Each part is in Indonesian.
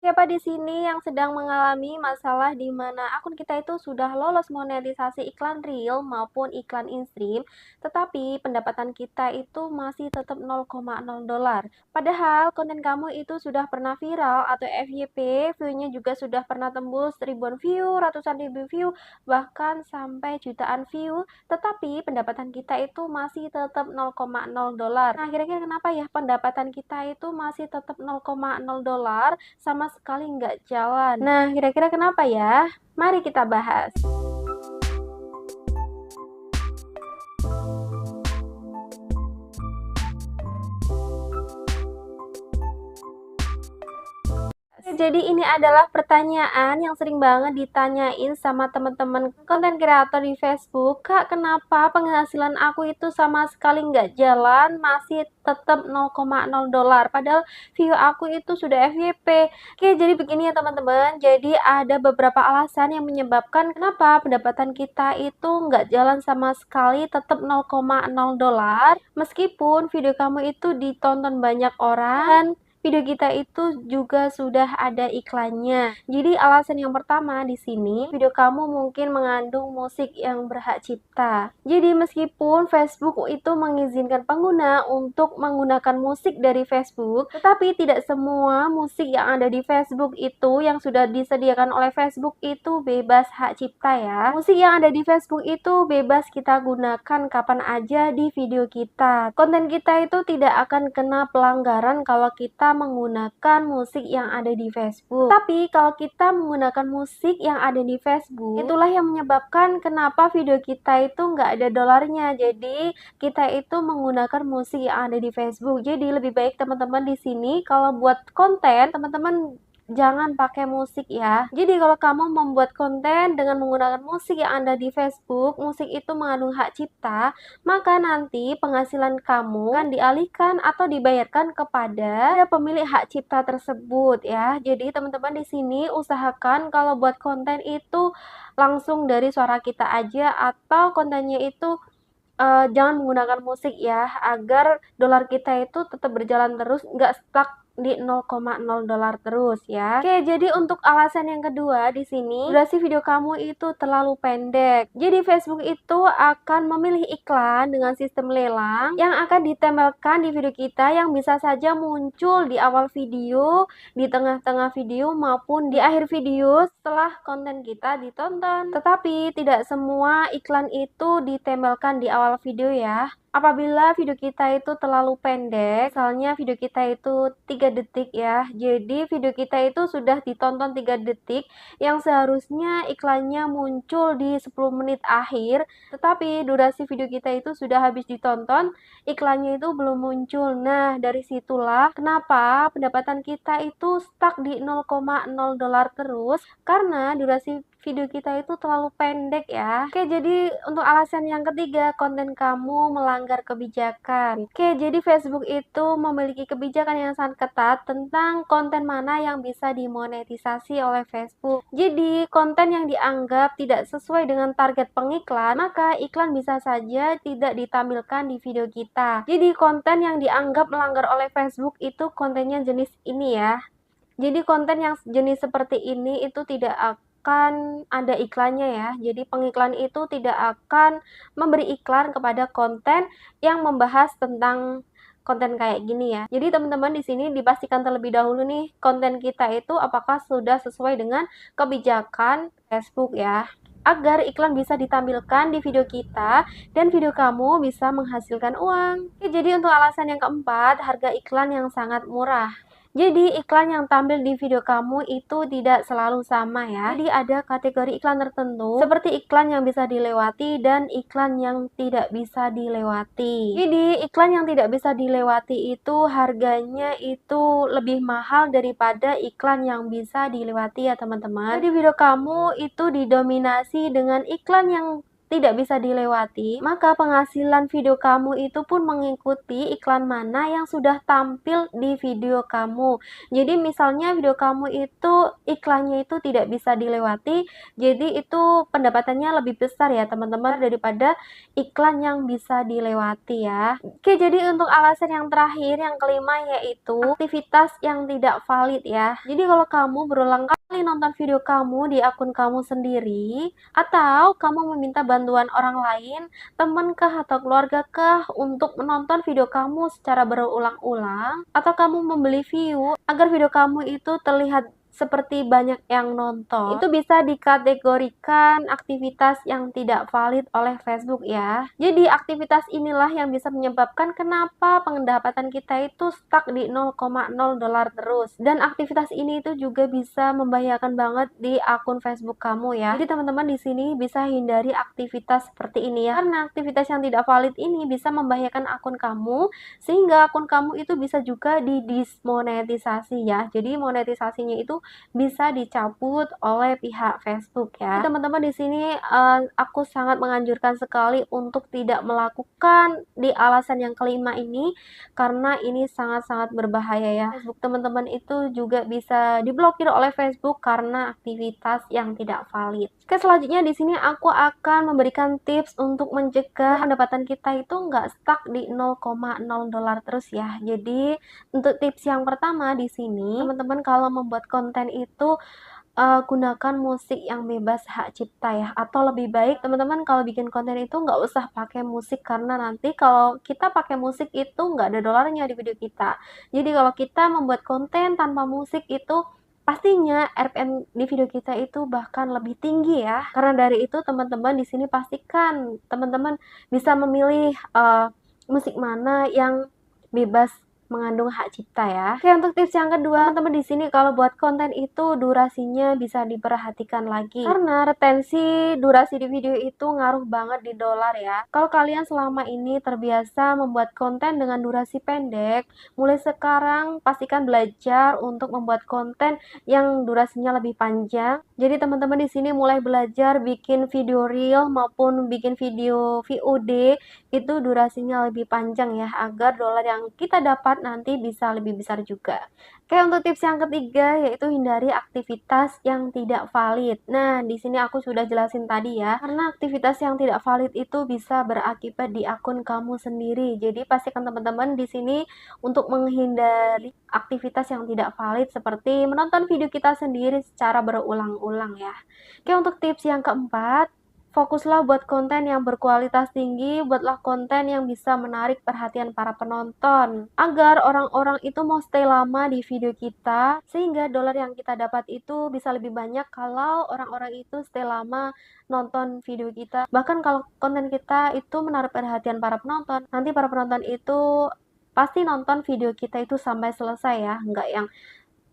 Siapa di sini yang sedang mengalami masalah di mana akun kita itu sudah lolos monetisasi iklan real maupun iklan in-stream, tetapi pendapatan kita itu masih tetap 0,0 dolar. Padahal konten kamu itu sudah pernah viral atau FYP, view-nya juga sudah pernah tembus ribuan view, ratusan ribu view, bahkan sampai jutaan view, tetapi pendapatan kita itu masih tetap 0,0 dolar. Nah, kira-kira kenapa ya pendapatan kita itu masih tetap 0,0 dolar? Sama sekali nggak jalan. Nah, kira-kira kenapa ya? Mari kita bahas. Jadi ini adalah pertanyaan yang sering banget ditanyain sama teman-teman konten kreator di Facebook. Kak, kenapa penghasilan aku itu sama sekali nggak jalan, masih tetap 0,0 dolar, padahal view aku itu sudah FYP. Oke, jadi begini ya teman-teman. Jadi ada beberapa alasan yang menyebabkan kenapa pendapatan kita itu nggak jalan sama sekali, tetap 0,0 dolar, meskipun video kamu itu ditonton banyak orang, video kita itu juga sudah ada iklannya. Jadi alasan yang pertama di sini, video kamu mungkin mengandung musik yang berhak cipta. Jadi meskipun Facebook itu mengizinkan pengguna untuk menggunakan musik dari Facebook, tetapi tidak semua musik yang ada di Facebook itu yang sudah disediakan oleh Facebook itu bebas hak cipta ya. Musik yang ada di Facebook itu bebas kita gunakan kapan aja di video kita. Konten kita itu tidak akan kena pelanggaran kalau kita menggunakan musik yang ada di Facebook. Tapi kalau kita menggunakan musik yang ada di Facebook, itulah yang menyebabkan kenapa video kita itu nggak ada dolarnya. Jadi kita itu menggunakan musik yang ada di Facebook. Jadi lebih baik teman-teman di sini kalau buat konten, teman-teman jangan pakai musik ya. Jadi kalau kamu membuat konten dengan menggunakan musik yang ada di Facebook, musik itu mengandung hak cipta, maka nanti penghasilan kamu akan dialihkan atau dibayarkan kepada pemilik hak cipta tersebut ya. Jadi teman-teman di sini usahakan kalau buat konten itu langsung dari suara kita aja, atau kontennya itu jangan menggunakan musik ya, agar dolar kita itu tetap berjalan terus, nggak stuck di 0,0 dolar terus ya. Oke, jadi untuk alasan yang kedua di sini, durasi video kamu itu terlalu pendek. Jadi Facebook itu akan memilih iklan dengan sistem lelang yang akan ditempelkan di video kita, yang bisa saja muncul di awal video, di tengah-tengah video, maupun di akhir video setelah konten kita ditonton. Tetapi tidak semua iklan itu ditempelkan di awal video ya. Apabila video kita itu terlalu pendek, misalnya video kita itu 3 detik ya, jadi video kita itu sudah ditonton 3 detik, yang seharusnya iklannya muncul di 10 menit akhir, tetapi durasi video kita itu sudah habis ditonton, iklannya itu belum muncul. Nah, dari situlah kenapa pendapatan kita itu stuck di 0,0 dolar terus, karena durasi video kita itu terlalu pendek ya. Oke, jadi untuk alasan yang ketiga, konten kamu melanggar kebijakan. Oke, jadi Facebook itu memiliki kebijakan yang sangat ketat tentang konten mana yang bisa dimonetisasi oleh Facebook. Jadi, konten yang dianggap tidak sesuai dengan target pengiklan, maka iklan bisa saja tidak ditampilkan di video kita. Jadi, konten yang dianggap melanggar oleh Facebook itu kontennya jenis ini ya. Jadi konten yang jenis seperti ini itu tidak akan ada iklannya ya. Jadi pengiklan itu tidak akan memberi iklan kepada konten yang membahas tentang konten kayak gini ya. Jadi teman-teman di sini dipastikan terlebih dahulu nih, konten kita itu apakah sudah sesuai dengan kebijakan Facebook ya, agar iklan bisa ditampilkan di video kita dan video kamu bisa menghasilkan uang. Oke, jadi untuk alasan yang keempat, harga iklan yang sangat murah. Jadi iklan yang tampil di video kamu itu tidak selalu sama ya. Jadi ada kategori iklan tertentu seperti iklan yang bisa dilewati dan iklan yang tidak bisa dilewati. Jadi iklan yang tidak bisa dilewati itu harganya itu lebih mahal daripada iklan yang bisa dilewati ya teman-teman. Jadi video kamu itu didominasi dengan iklan yang tidak bisa dilewati, maka penghasilan video kamu itu pun mengikuti iklan mana yang sudah tampil di video kamu. Jadi misalnya video kamu itu iklannya itu tidak bisa dilewati, jadi itu pendapatannya lebih besar ya teman-teman daripada iklan yang bisa dilewati ya. Oke, jadi untuk alasan yang terakhir, yang kelima, yaitu aktivitas yang tidak valid ya. Jadi kalau kamu berulang kali nonton video kamu di akun kamu sendiri, atau kamu meminta bantuan orang lain, teman kah atau keluarga kah untuk menonton video kamu secara berulang-ulang, atau kamu membeli view agar video kamu itu terlihat seperti banyak yang nonton, itu bisa dikategorikan aktivitas yang tidak valid oleh Facebook ya. Jadi aktivitas inilah yang bisa menyebabkan kenapa pendapatan kita itu stuck di $0,0 terus. Dan aktivitas ini itu juga bisa membahayakan banget di akun Facebook kamu ya. Jadi teman-teman di sini bisa hindari aktivitas seperti ini ya. Karena aktivitas yang tidak valid ini bisa membahayakan akun kamu, sehingga akun kamu itu bisa juga didismonetisasi ya. Jadi monetisasinya itu bisa dicabut oleh pihak Facebook ya. Teman-teman di sini aku sangat menganjurkan sekali untuk tidak melakukan di alasan yang kelima ini, karena ini sangat-sangat berbahaya ya. Facebook teman-teman itu juga bisa diblokir oleh Facebook karena aktivitas yang tidak valid. Oke, selanjutnya di sini aku akan memberikan tips untuk mencegah pendapatan kita itu nggak stuck di $0,0 terus ya. Jadi untuk tips yang pertama di sini, teman-teman kalau membuat konten itu gunakan musik yang bebas hak cipta ya, atau lebih baik teman-teman kalau bikin konten itu nggak usah pakai musik, karena nanti kalau kita pakai musik itu nggak ada dolarnya di video kita. Jadi kalau kita membuat konten tanpa musik itu pastinya RPM di video kita itu bahkan lebih tinggi ya. Karena dari itu teman-teman di sini pastikan teman-teman bisa memilih musik mana yang bebas mengandung hak cipta ya. Oke, untuk tips yang kedua, teman-teman di sini kalau buat konten itu durasinya bisa diperhatikan lagi. Karena retensi durasi di video itu ngaruh banget di dolar ya. Kalau kalian selama ini terbiasa membuat konten dengan durasi pendek, mulai sekarang pastikan belajar untuk membuat konten yang durasinya lebih panjang. Jadi teman-teman di sini mulai belajar bikin video reel maupun bikin video VOD itu durasinya lebih panjang ya, agar dolar yang kita dapat nanti bisa lebih besar juga. Oke, untuk tips yang ketiga yaitu hindari aktivitas yang tidak valid. Nah, di sini aku sudah jelasin tadi ya, karena aktivitas yang tidak valid itu bisa berakibat di akun kamu sendiri. Jadi pastikan teman-teman di sini untuk menghindari aktivitas yang tidak valid seperti menonton video kita sendiri secara berulang-ulang ya. Oke, untuk tips yang keempat, fokuslah buat konten yang berkualitas tinggi, buatlah konten yang bisa menarik perhatian para penonton, agar orang-orang itu mau stay lama di video kita, sehingga dolar yang kita dapat itu bisa lebih banyak kalau orang-orang itu stay lama nonton video kita. Bahkan kalau konten kita itu menarik perhatian para penonton, nanti para penonton itu pasti nonton video kita itu sampai selesai ya, nggak yang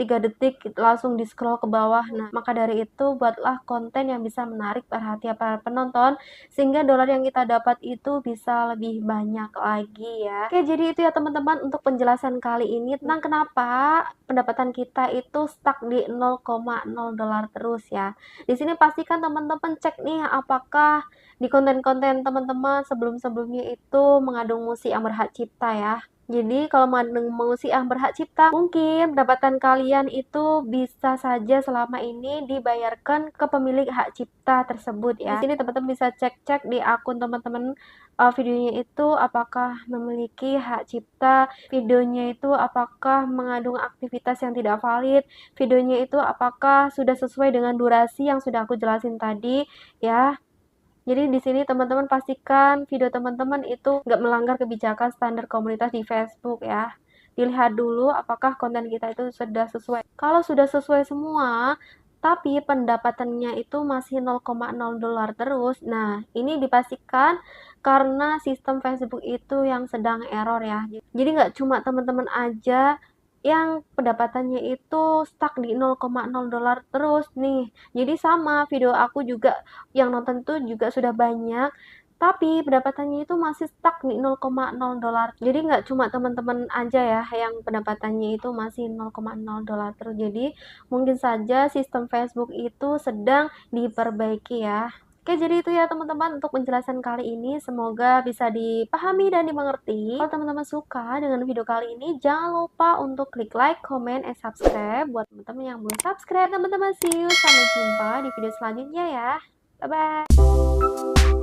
3 detik langsung di scroll ke bawah. Nah, maka dari itu buatlah konten yang bisa menarik perhatian para penonton, sehingga dolar yang kita dapat itu bisa lebih banyak lagi ya. Oke, jadi itu ya teman-teman untuk penjelasan kali ini tentang kenapa pendapatan kita itu stuck di $0,0 terus ya. Di sini pastikan teman-teman cek nih apakah di konten-konten teman-teman sebelum-sebelumnya itu mengandung musik yang berhak cipta ya. Jadi kalau mengandung musik yang berhak cipta, mungkin pendapatan kalian itu bisa saja selama ini dibayarkan ke pemilik hak cipta tersebut ya. Di sini teman-teman bisa cek-cek di akun teman-teman videonya itu apakah memiliki hak cipta, videonya itu apakah mengandung aktivitas yang tidak valid, videonya itu apakah sudah sesuai dengan durasi yang sudah aku jelasin tadi ya. Jadi di sini teman-teman pastikan video teman-teman itu nggak melanggar kebijakan standar komunitas di Facebook ya. Dilihat dulu apakah konten kita itu sudah sesuai. Kalau sudah sesuai semua, tapi pendapatannya itu masih $0,0 terus, nah ini dipastikan karena sistem Facebook itu yang sedang error ya. Jadi nggak cuma teman-teman aja yang pendapatannya itu stuck di $0,0 terus nih. Jadi sama video aku juga yang nonton tuh juga sudah banyak, tapi pendapatannya itu masih stuck di $0,0. Jadi nggak cuma teman-teman aja ya yang pendapatannya itu masih $0,0 terus. Jadi mungkin saja sistem Facebook itu sedang diperbaiki ya. Oke, Oke, jadi itu ya teman-teman untuk penjelasan kali ini. Semoga bisa dipahami dan dimengerti. Kalau teman-teman suka dengan video kali ini, jangan lupa untuk klik like, comment, and subscribe. Buat teman-teman yang belum subscribe, teman-teman see you. Sampai jumpa di video selanjutnya ya. Bye-bye.